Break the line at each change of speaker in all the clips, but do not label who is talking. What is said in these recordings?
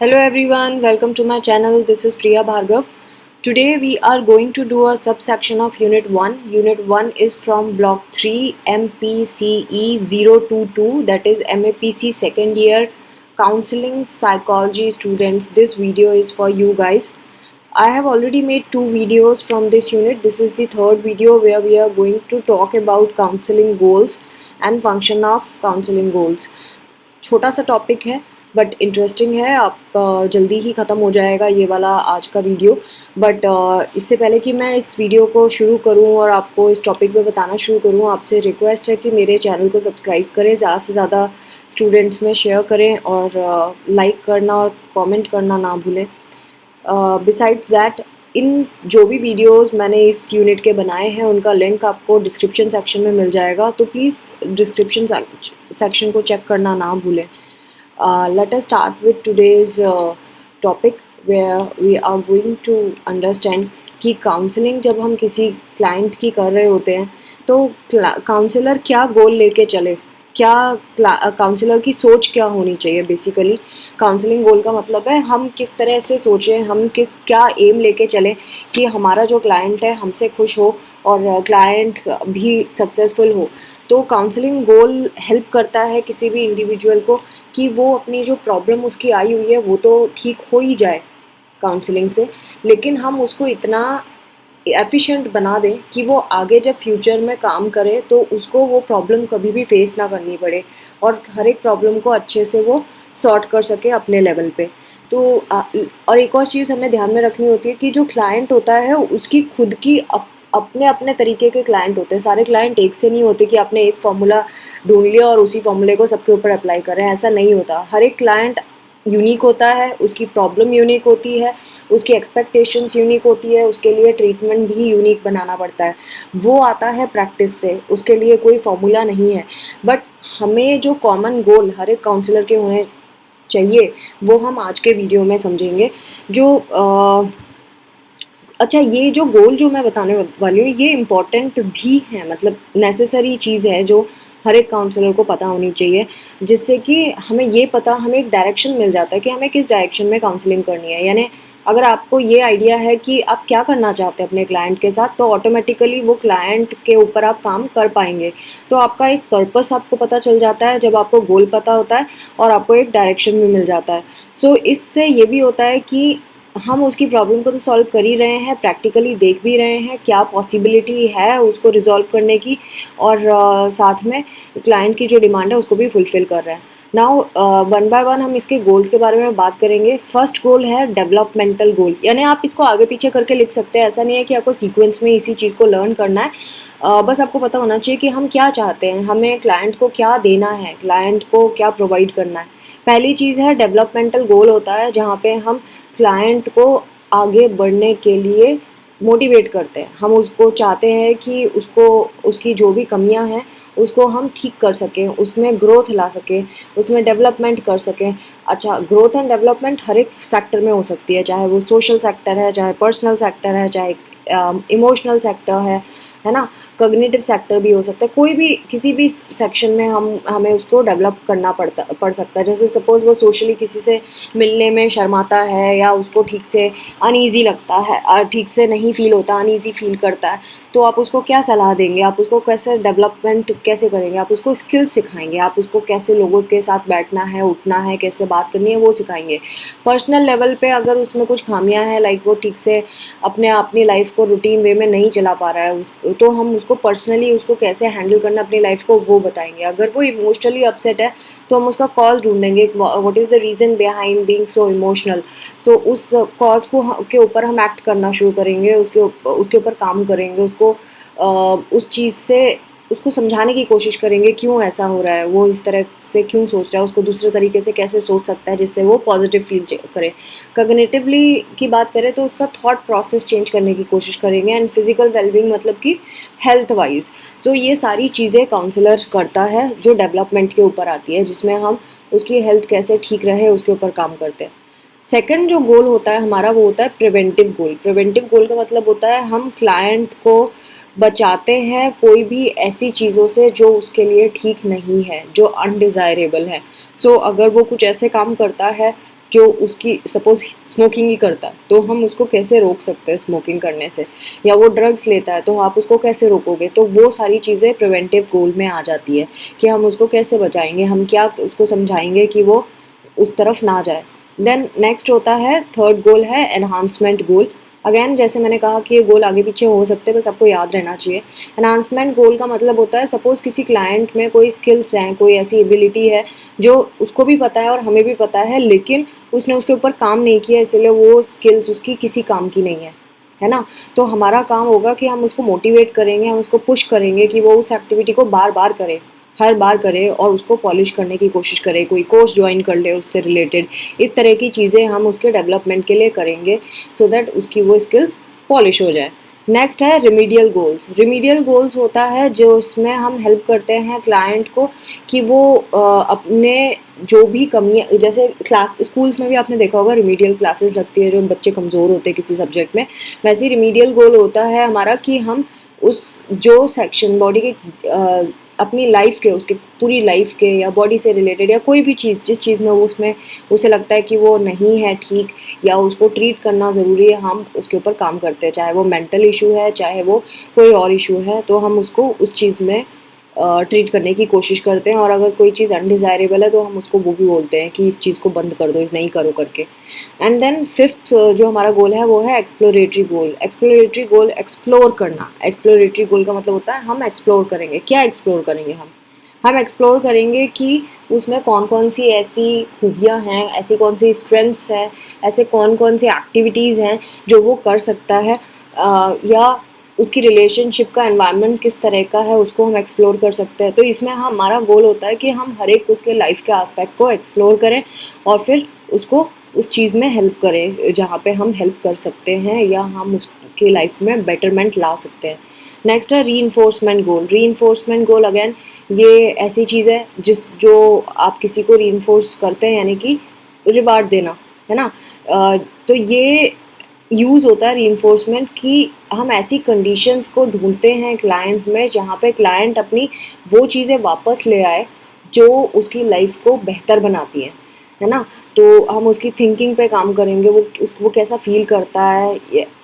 Hello everyone, welcome to my channel. This is Priya Bhargav. Today we are going to do a subsection of Unit 1. Unit 1 is from Block 3 MPCE 022, that is MAPC second year Counseling Psychology students. This video is for you guys. I have already made 2 videos from this unit. This is the third video where we are going to talk about counseling goals and function of counseling goals. छोटा सा topic है but interesting है। आप जल्दी ही ख़त्म हो जाएगा ये वाला आज का वीडियो। बट इससे पहले कि मैं इस वीडियो को शुरू करूं और आपको इस टॉपिक पे बताना शुरू करूं, आपसे रिक्वेस्ट है कि मेरे चैनल को सब्सक्राइब करें, ज़्यादा से ज़्यादा स्टूडेंट्स में शेयर करें और लाइक करना और कमेंट करना ना भूलें। बिसाइड्स दैट, इन जो भी वीडियोस मैंने इस यूनिट के बनाए हैं उनका लिंक आपको डिस्क्रिप्शन सेक्शन में मिल जाएगा, तो प्लीज़ डिस्क्रिप्शन सेक्शन को चेक करना ना भूलें। Let us start with today's topic where we are going to understand कि काउंसलिंग जब हम किसी क्लाइंट की कर रहे होते हैं तो काउंसलर क्या गोल लेके चले, क्या काउंसलर की सोच क्या होनी चाहिए। बेसिकली काउंसलिंग गोल का मतलब है हम किस तरह से सोचें, हम क्या एम लेके चलें कि हमारा जो क्लाइंट है हमसे खुश हो और क्लाइंट भी सक्सेसफुल हो। तो काउंसलिंग गोल हेल्प करता है किसी भी इंडिविजुअल को कि वो अपनी जो प्रॉब्लम उसकी आई हुई है वो तो ठीक हो ही जाए काउंसलिंग से, लेकिन हम उसको इतना एफिशिएंट बना दें कि वो आगे जब फ्यूचर में काम करे तो उसको वो प्रॉब्लम कभी भी फेस ना करनी पड़े और हर एक प्रॉब्लम को अच्छे से वो सॉर्ट कर सके अपने लेवल पे। तो और एक और चीज़ हमें ध्यान में रखनी होती है कि जो क्लाइंट होता है उसकी खुद की अपने अपने तरीके के क्लाइंट होते हैं। सारे क्लाइंट एक से नहीं होते कि आपने एक फॉर्मूला ढूंढ लिया और उसी फॉर्मूले को सबके ऊपर अप्लाई करें, ऐसा नहीं होता। हर एक क्लाइंट यूनिक होता है, उसकी प्रॉब्लम यूनिक होती है, उसकी एक्सपेक्टेशंस यूनिक होती है, उसके लिए ट्रीटमेंट भी यूनिक बनाना पड़ता है। वो आता है प्रैक्टिस से, उसके लिए कोई फॉर्मूला नहीं है। बट हमें जो कॉमन गोल हर एक काउंसलर के होने चाहिए वो हम आज के वीडियो में समझेंगे। जो अच्छा, ये जो गोल जो मैं बताने वाली हूँ ये इम्पॉर्टेंट भी है, मतलब नेसेसरी चीज़ है जो हर एक काउंसलर को पता होनी चाहिए, जिससे कि हमें एक डायरेक्शन मिल जाता है कि हमें किस डायरेक्शन में काउंसलिंग करनी है। यानी अगर आपको ये आइडिया है कि आप क्या करना चाहते हैं अपने क्लाइंट के साथ, तो ऑटोमेटिकली वो क्लाइंट के ऊपर आप काम कर पाएंगे। तो आपका एक पर्पस आपको पता चल जाता है जब आपको गोल पता होता है और आपको एक डायरेक्शन भी मिल जाता है। सो इससे ये भी होता है कि हम उसकी प्रॉब्लम को तो सॉल्व कर ही रहे हैं, प्रैक्टिकली देख भी रहे हैं क्या पॉसिबिलिटी है उसको रिजॉल्व करने की, और साथ में क्लाइंट की जो डिमांड है उसको भी फुलफिल कर रहे हैं। नाउ वन बाय वन हम इसके गोल्स के बारे में बात करेंगे। फर्स्ट गोल है डेवलपमेंटल गोल, यानी आप इसको आगे पीछे करके लिख सकते हैं, ऐसा नहीं है कि आपको सीक्वेंस में इसी चीज़ को लर्न करना है। बस आपको पता होना चाहिए कि हम क्या चाहते हैं, हमें क्लाइंट को क्या देना है, क्लाइंट को क्या प्रोवाइड करना है। पहली चीज़ है डेवलपमेंटल गोल होता है जहाँ पे हम क्लाइंट को आगे बढ़ने के लिए मोटिवेट करते हैं। हम उसको चाहते हैं कि उसको उसकी जो भी कमियां हैं उसको हम ठीक कर सकें, उसमें ग्रोथ ला सकें, उसमें डेवलपमेंट कर सकें। अच्छा, ग्रोथ एंड डेवलपमेंट हर एक सेक्टर में हो सकती है, चाहे वो सोशल सेक्टर है, चाहे पर्सनल सेक्टर है, चाहे इमोशनल सेक्टर है ना, कॉग्निटिव सेक्टर भी हो सकता है। कोई भी किसी भी सेक्शन में हमें उसको डेवलप करना पड़ सकता है। जैसे सपोज वो सोशली किसी से मिलने में शर्माता है या उसको ठीक से अनईजी लगता है, ठीक से नहीं फील होता, अनईजी फील करता है, तो आप उसको क्या सलाह देंगे, आप उसको कैसे डेवलपमेंट कैसे करेंगे, आप उसको स्किल सिखाएंगे, आप उसको कैसे लोगों के साथ बैठना है, उठना है, कैसे बात करनी है वो सिखाएंगे। पर्सनल लेवल पे अगर उसमें कुछ खामियां हैं, लाइक वो ठीक से अपनी लाइफ को रूटीन वे में नहीं चला पा रहा है, तो हम उसको पर्सनली उसको कैसे हैंडल करना अपनी लाइफ को वो बताएंगे। अगर वो इमोशनली अपसेट है तो हम उसका कॉज ढूंढेंगे, what is the reason behind being so emotional. तो उस कॉज को के ऊपर हम एक्ट करना शुरू करेंगे, उसके ऊपर काम करेंगे, उसको उस चीज़ से उसको समझाने की कोशिश करेंगे क्यों ऐसा हो रहा है, वो इस तरह से क्यों सोच रहा है, उसको दूसरे तरीके से कैसे सोच सकता है जिससे वो पॉजिटिव फील करे। कॉग्निटिवली की बात करें तो उसका थॉट प्रोसेस चेंज करने की कोशिश करेंगे। एंड फिजिकल वेलबींग मतलब कि हेल्थ वाइज। तो ये सारी चीज़ें काउंसलर करता है जो डेवलपमेंट के ऊपर आती है, जिसमें हम उसकी हेल्थ कैसे ठीक रहे उसके ऊपर काम करते हैं। सेकंड जो गोल होता है हमारा वो होता है प्रिवेंटिव गोल। प्रिवेंटिव गोल का मतलब होता है हम क्लाइंट को बचाते हैं कोई भी ऐसी चीज़ों से जो उसके लिए ठीक नहीं है, जो अनडिज़ायरेबल है। सो अगर वो कुछ ऐसे काम करता है जो उसकी सपोज स्मोकिंग ही करता है तो हम उसको कैसे रोक सकते हैं स्मोकिंग करने से, या वो ड्रग्स लेता है तो आप उसको कैसे रोकोगे। तो वो सारी चीज़ें प्रिवेंटिव गोल में आ जाती है कि हम उसको कैसे बचाएंगे, हम क्या उसको समझाएंगे कि वो उस तरफ ना जाए। देन नेक्स्ट होता है थर्ड गोल है एनहांसमेंट गोल। अगेन जैसे मैंने कहा कि ये गोल आगे पीछे हो सकते हैं, बस आपको याद रहना चाहिए। एनहांसमेंट गोल का मतलब होता है सपोज किसी क्लाइंट में कोई स्किल्स हैं, कोई ऐसी एबिलिटी है जो उसको भी पता है और हमें भी पता है, लेकिन उसने उसके ऊपर काम नहीं किया, इसलिए वो स्किल्स उसकी किसी काम की नहीं है ना। तो हमारा काम होगा कि हम उसको मोटिवेट करेंगे, हम उसको पुश करेंगे कि वो उस एक्टिविटी को बार बार करे, हर बार करे और उसको पॉलिश करने की कोशिश करे, कोई कोर्स ज्वाइन कर ले उससे रिलेटेड। इस तरह की चीज़ें हम उसके डेवलपमेंट के लिए करेंगे सो दैट उसकी वो स्किल्स पॉलिश हो जाए। नेक्स्ट है रिमीडियल गोल्स। रिमीडियल गोल्स होता है जो इसमें हम हेल्प करते हैं क्लाइंट को कि वो अपने जो भी कमियाँ, जैसे क्लास स्कूल्स में भी आपने देखा होगा रिमीडियल क्लासेस लगती है जो बच्चे कमज़ोर होते हैं किसी सब्जेक्ट में, वैसे ही रिमीडियल गोल होता है हमारा कि हम उस जो सेक्शन बॉडी के अपनी लाइफ के, उसके पूरी लाइफ के या बॉडी से रिलेटेड या कोई भी चीज़ जिस चीज़ में वो उसमें उसे लगता है कि वो नहीं है ठीक या उसको ट्रीट करना ज़रूरी है, हम उसके ऊपर काम करते हैं। चाहे वो मेंटल इशू है, चाहे वो कोई और इशू है, तो हम उसको उस चीज़ में ट्रीट करने की कोशिश करते हैं। और अगर कोई चीज़ अनडिज़ायरेबल है तो हम उसको वो भी बोलते हैं कि इस चीज़ को बंद कर दो, इस नहीं करो करके। एंड देन फिफ्थ जो हमारा गोल है वो है एक्सप्लोरेटरी गोल। एक्सप्लोरेटरी गोल एक्सप्लोर करना। एक्सप्लोरेटरी गोल का मतलब होता है हम एक्सप्लोर करेंगे। क्या एक्सप्लोर करेंगे हम एक्सप्लोर करेंगे कि उसमें कौन कौन सी ऐसी खूबियाँ हैं, ऐसी कौन सी स्ट्रेंथ्स हैं, ऐसे कौन कौन सी एक्टिविटीज़ हैं जो वो कर सकता है, या उसकी रिलेशनशिप का एनवायरनमेंट किस तरह का है उसको हम एक्सप्लोर कर सकते हैं। तो इसमें हमारा गोल होता है कि हम हर एक उसके लाइफ के एस्पेक्ट को एक्सप्लोर करें और फिर उसको उस चीज़ में हेल्प करें जहाँ पे हम हेल्प कर सकते हैं या हम उसकी लाइफ में बेटरमेंट ला सकते हैं। नेक्स्ट है रीइंफोर्समेंट गोल। रीइंफोर्समेंट गोल अगेन ये ऐसी चीज़ है जो आप किसी को रीइंफोर्स करते हैं, यानी कि रिवार्ड देना, है ना। तो ये यूज़ होता है रीइंफोर्समेंट कि हम ऐसी कंडीशंस को ढूंढते हैं क्लाइंट में जहाँ पे क्लाइंट अपनी वो चीज़ें वापस ले आए जो उसकी लाइफ को बेहतर बनाती हैं, है ना। तो हम उसकी थिंकिंग पे काम करेंगे, वो कैसा फील करता है,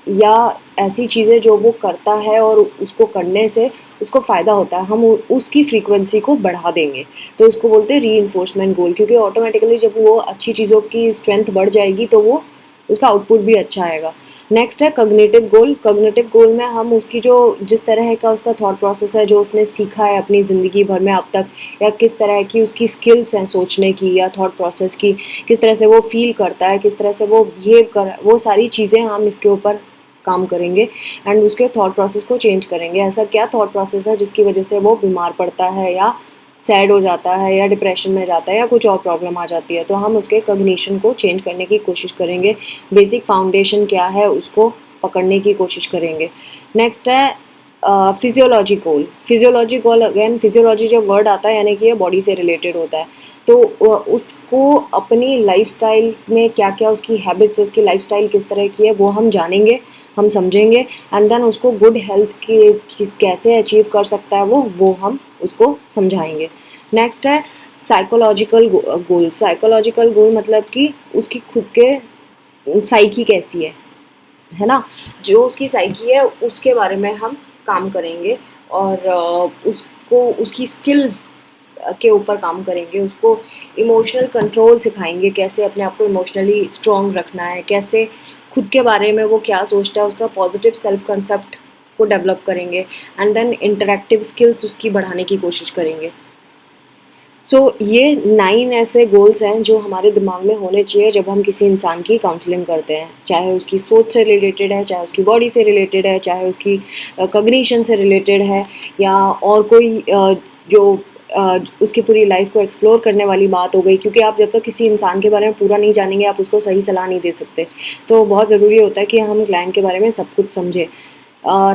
या ऐसी चीज़ें जो वो करता है और उसको करने से उसको फ़ायदा होता है, हम उसकी फ्रीक्वेंसी को बढ़ा देंगे। तो उसको बोलते हैं रीइंफोर्समेंट गोल, क्योंकि ऑटोमेटिकली जब वो अच्छी चीज़ों की स्ट्रेंथ बढ़ जाएगी तो वो उसका आउटपुट भी अच्छा आएगा। नेक्स्ट है कॉग्निटिव गोल। कॉग्निटिव गोल में हम उसकी जो जिस तरह का उसका थॉट प्रोसेस है, जो उसने सीखा है अपनी ज़िंदगी भर में अब तक, या किस तरह की उसकी स्किल्स हैं सोचने की या थॉट प्रोसेस की, किस तरह से वो फील करता है, किस तरह से वो बिहेव कर, वो सारी चीज़ें हम इसके ऊपर काम करेंगे एंड उसके थॉट प्रोसेस को चेंज करेंगे। ऐसा क्या थॉट प्रोसेस है जिसकी वजह से वो बीमार पड़ता है या सैड हो जाता है या डिप्रेशन में जाता है या कुछ और प्रॉब्लम आ जाती है, तो हम उसके कॉग्निशन को चेंज करने की कोशिश करेंगे। बेसिक फाउंडेशन क्या है उसको पकड़ने की कोशिश करेंगे। नेक्स्ट है फिजियोलॉजी गोल। फिजियोलॉजी गोल अगेन, फिजियोलॉजी जब वर्ड आता है यानी कि ये बॉडी से रिलेटेड होता है, तो उसको अपनी लाइफस्टाइल में क्या क्या उसकी हैबिट्स, उसकी लाइफस्टाइल किस तरह की है वो हम जानेंगे, हम समझेंगे एंड देन उसको गुड हेल्थ की कैसे अचीव कर सकता है वो हम उसको समझाएंगे। नेक्स्ट है साइकोलॉजिकल गोल। साइकोलॉजिकल गोल मतलब कि उसकी खुद के साइकी कैसी है ना, जो उसकी साइकी है उसके बारे में हम काम करेंगे और उसको उसकी स्किल के ऊपर काम करेंगे, उसको इमोशनल कंट्रोल सिखाएंगे, कैसे अपने आप को इमोशनली स्ट्रॉन्ग रखना है, कैसे खुद के बारे में वो क्या सोचता है, उसका पॉजिटिव सेल्फ कंसेप्ट को डेवलप करेंगे एंड देन इंटरेक्टिव स्किल्स उसकी बढ़ाने की कोशिश करेंगे। सो ये 9 ऐसे गोल्स हैं जो हमारे दिमाग में होने चाहिए जब हम किसी इंसान की काउंसलिंग करते हैं, चाहे उसकी सोच से रिलेटेड है, चाहे उसकी बॉडी से रिलेटेड है, चाहे उसकी कॉग्निशन से रिलेटेड है, या और कोई जो उसकी पूरी लाइफ को एक्सप्लोर करने वाली बात हो गई। क्योंकि आप जब तक किसी इंसान के बारे में पूरा नहीं जानेंगे आप उसको सही सलाह नहीं दे सकते, तो बहुत ज़रूरी होता है कि हम क्लाइंट के बारे में सब कुछ समझें।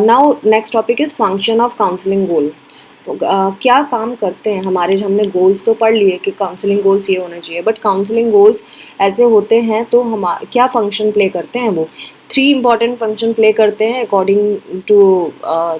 Now next topic is function of counselling goals. क्या काम करते हैं हमारे, हमने गोल्स तो पढ़ लिए कि काउंसलिंग गोल्स ये होना चाहिए, बट काउंसलिंग गोल्स ऐसे होते हैं तो हम क्या फंक्शन प्ले करते हैं वो। 3 इंपॉर्टेंट फंक्शन प्ले करते हैं अकॉर्डिंग टू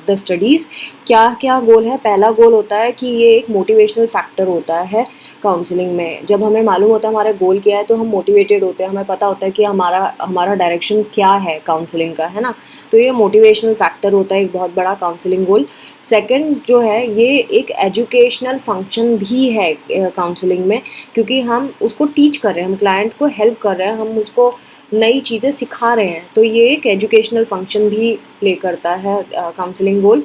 द स्टडीज़। क्या क्या गोल है? पहला गोल होता है कि ये एक मोटिवेशनल फैक्टर होता है काउंसलिंग में। जब हमें मालूम होता है हमारा गोल क्या है तो हम मोटिवेटेड होते हैं, हमें पता होता है कि हमारा हमारा डायरेक्शन क्या है काउंसलिंग का, है ना। तो ये मोटिवेशनल फैक्टर होता है एक बहुत बड़ा काउंसलिंग गोल। सेकंड जो है ये एक एजुकेशनल फंक्शन भी है काउंसलिंग में, क्योंकि हम उसको टीच कर रहे हैं, हम क्लाइंट को हेल्प कर रहे हैं, हम उसको नई चीज़ें सिखा रहे हैं, तो ये एक एजुकेशनल फंक्शन भी प्ले करता है काउंसलिंग गोल।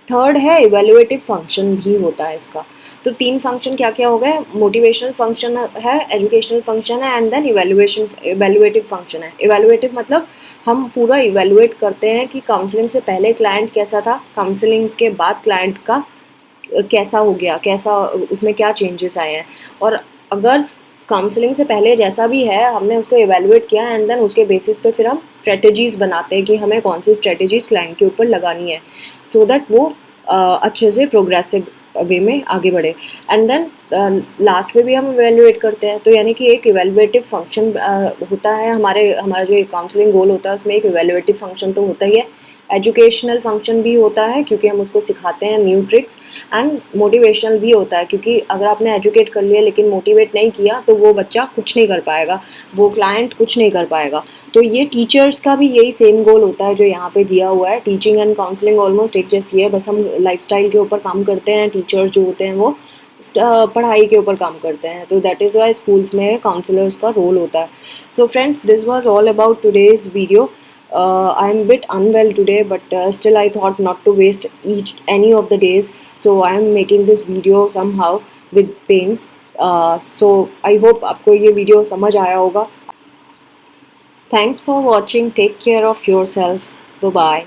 थर्ड है इवेल्युएटिव फंक्शन भी होता है इसका। तो 3 फंक्शन क्या क्या हो गए? मोटिवेशनल फंक्शन है, एजुकेशनल फंक्शन है, एंड देन इवेल्युएटिव फंक्शन है। इवेल्युएटिव मतलब हम पूरा इवेल्युएट करते हैं कि काउंसलिंग से पहले क्लाइंट कैसा था, काउंसलिंग के बाद क्लाइंट का कैसा हो गया, कैसा उसमें क्या चेंजेस आए हैं, और अगर काउंसलिंग से पहले जैसा भी है हमने उसको इवेलुएट किया एंड देन उसके बेसिस पे फिर हम स्ट्रेटजीज़ बनाते हैं कि हमें कौन सी स्ट्रेटजीज़ क्लाइंट के ऊपर लगानी है, सो दैट वो अच्छे से प्रोग्रेसिव वे में आगे बढ़े। एंड देन लास्ट में भी हम इवेलुएट करते हैं, तो यानी कि एक इवेलुएटिव फंक्शन होता है हमारा जो काउंसलिंग गोल होता है उसमें एक इवेलुएटिव फंक्शन तो होता ही है, एजुकेशनल फंक्शन भी होता है क्योंकि हम उसको सिखाते हैं न्यू ट्रिक्स, एंड मोटिवेशनल भी होता है क्योंकि अगर आपने एजुकेट कर लिया लेकिन मोटिवेट नहीं किया तो वो बच्चा कुछ नहीं कर पाएगा, वो क्लाइंट कुछ नहीं कर पाएगा। तो ये टीचर्स का भी यही सेम गोल होता है जो यहाँ पे दिया हुआ है। टीचिंग एंड काउंसलिंग ऑलमोस्ट एक जैसी है, बस हम लाइफस्टाइल के ऊपर काम करते हैं, टीचर्स जो होते हैं वो पढ़ाई के ऊपर काम करते हैं। तो दैट इज़ वाई स्कूल्स में काउंसलर्स का रोल होता है। So friends, this was all about today's video. I'm a bit unwell today, but still I thought not to waste any of the days, so I am making this video somehow with pain. So I hope आपको ये video समझ आया होगा. Thanks for watching. Take care of yourself. Bye bye.